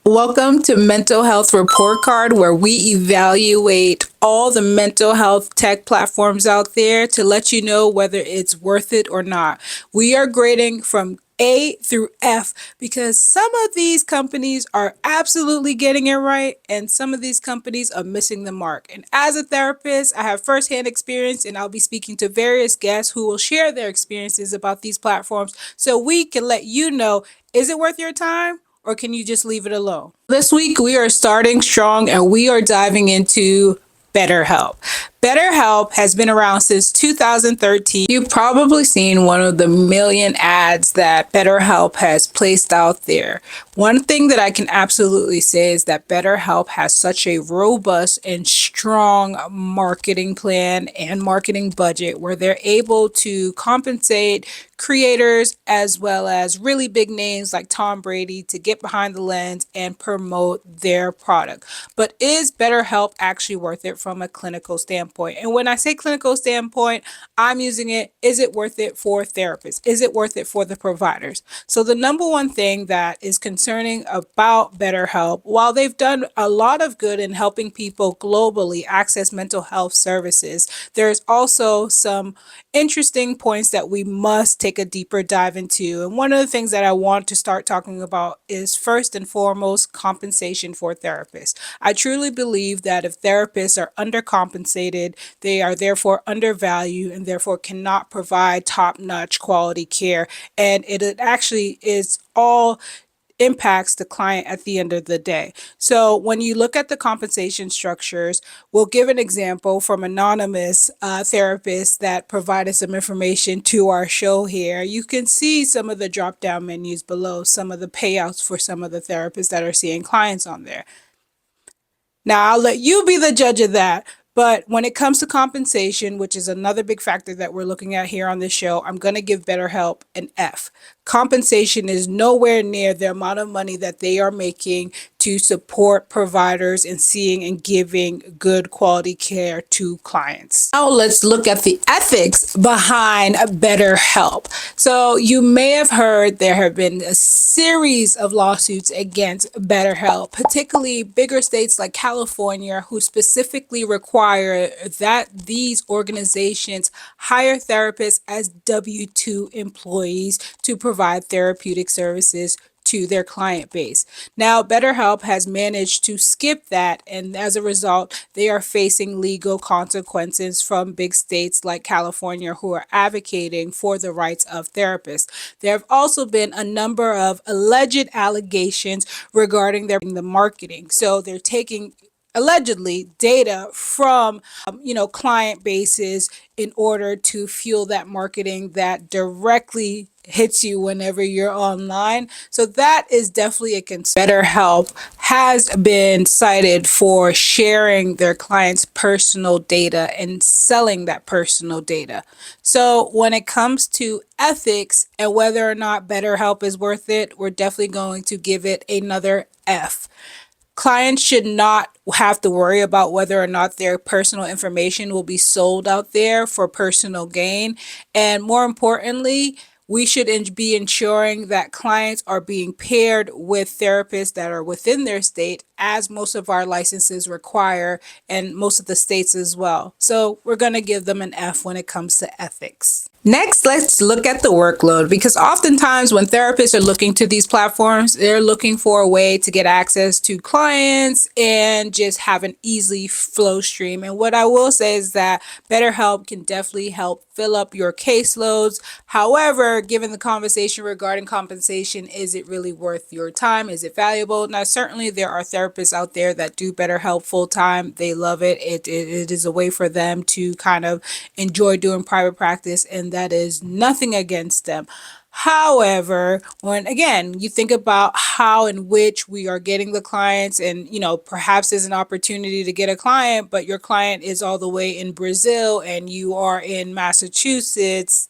Welcome to Mental Health Report Card, where we evaluate all the mental health tech platforms out there to let you know whether it's worth it or not. We are grading from A through F because some of these companies are absolutely getting it right and some of these companies are missing the mark. And as a therapist, I have firsthand experience and I'll be speaking to various guests who will share their experiences about these platforms so we can let you know, is it worth your time? Or can you just leave it alone? This week, we are starting strong and we are diving into BetterHelp. BetterHelp has been around since 2013. You've probably seen one of the million ads that BetterHelp has placed out there. One thing that I can absolutely say is that BetterHelp has such a robust and strong marketing plan and marketing budget where they're able to compensate creators as well as really big names like Tom Brady to get behind the lens and promote their product. But is BetterHelp actually worth it from a clinical standpoint? And when I say clinical standpoint, I'm using it, is it worth it for therapists? Is it worth it for the providers? So the number one thing that is concerning about BetterHelp, while they've done a lot of good in helping people globally access mental health services, there's also some interesting points that we must take a deeper dive into. And one of the things that I want to start talking about is first and foremost compensation for therapists. I truly believe that if therapists are undercompensated, they are therefore undervalued and therefore cannot provide top-notch quality care. And it actually is all impacts the client at the end of the day. So when you look at the compensation structures, we'll give an example from anonymous therapists that provided some information to our show here. You can see some of the drop down menus below, some of the payouts for some of the therapists that are seeing clients on there. Now, I'll let you be the judge of that. But when it comes to compensation, which is another big factor that we're looking at here on this show, I'm going to give BetterHelp an F. Compensation is nowhere near the amount of money that they are making to support providers and seeing and giving good quality care to clients. Now let's look at the ethics behind BetterHelp. So you may have heard there have been a series of lawsuits against BetterHelp, particularly bigger states like California, who specifically require that these organizations hire therapists as W-2 employees to provide therapeutic services to their client base. Now, BetterHelp has managed to skip that, and as a result, they are facing legal consequences from big states like California who are advocating for the rights of therapists. There have also been a number of alleged allegations regarding the marketing. So they're taking allegedly data from client bases in order to fuel that marketing that directly hits you whenever you're online. So that is definitely a concern. BetterHelp has been cited for sharing their clients' personal data and selling that personal data. So when it comes to ethics and whether or not BetterHelp is worth it, we're definitely going to give it another F. Clients should not have to worry about whether or not their personal information will be sold out there for personal gain. And more importantly, we should be ensuring that clients are being paired with therapists that are within their state, as most of our licenses require, and most of the states as well. So we're going to give them an F when it comes to ethics. Next, let's look at the workload, because oftentimes when therapists are looking to these platforms, they're looking for a way to get access to clients and just have an easy flow stream. And what I will say is that BetterHelp can definitely help fill up your caseloads. However, given the conversation regarding compensation, is it really worth your time? Is it valuable? Now, certainly there are therapists out there that do BetterHelp full time. They love it. It is a way for them to kind of enjoy doing private practice, and that is nothing against them. However, when again, you think about how in which we are getting the clients, and perhaps there's an opportunity to get a client, but your client is all the way in Brazil and you are in Massachusetts,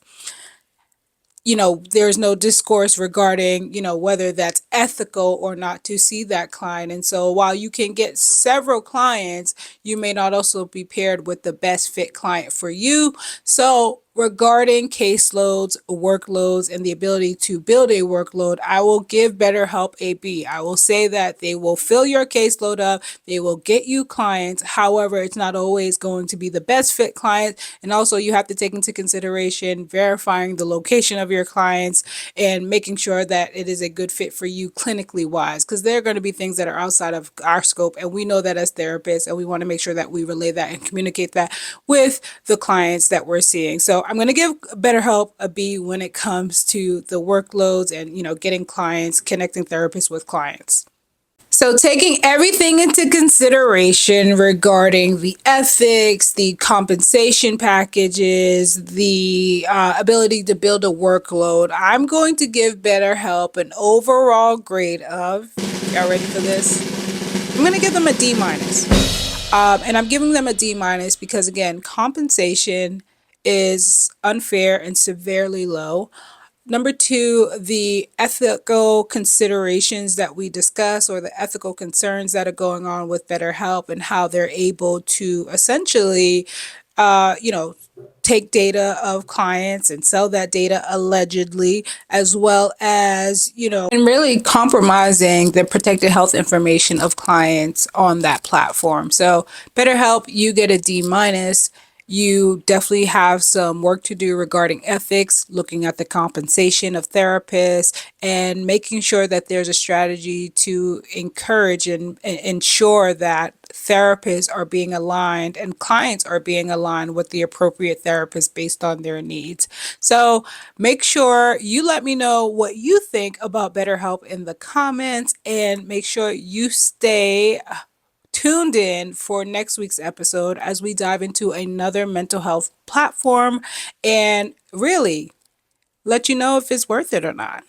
there's no discourse regarding, whether that's ethical or not to see that client. And so while you can get several clients, you may not also be paired with the best fit client for you. So regarding caseloads, workloads, and the ability to build a workload, I will give BetterHelp a B. I will say that they will fill your caseload up, they will get you clients. However, it's not always going to be the best fit client. And also, you have to take into consideration verifying the location of your clients and making sure that it is a good fit for you clinically wise, because there are going to be things that are outside of our scope. And we know that as therapists, and we want to make sure that we relay that and communicate that with the clients that we're seeing. So I'm going to give BetterHelp a B when it comes to the workloads and, getting clients, connecting therapists with clients. So, taking everything into consideration regarding the ethics, the compensation packages, the ability to build a workload, I'm going to give BetterHelp an overall grade of, y'all ready for this? I'm going to give them a D minus. And I'm giving them a D minus because, again, compensation is unfair and severely low. Number two, the ethical considerations that we discuss, or the ethical concerns that are going on with BetterHelp and how they're able to essentially, take data of clients and sell that data allegedly, as well as, and really compromising the protected health information of clients on that platform. So, BetterHelp, you get a D minus. You definitely have some work to do regarding ethics, looking at the compensation of therapists, and making sure that there's a strategy to encourage and ensure that therapists are being aligned and clients are being aligned with the appropriate therapist based on their needs. So make sure you let me know what you think about BetterHelp in the comments, and make sure you stay tuned in for next week's episode as we dive into another mental health platform and really let you know if it's worth it or not.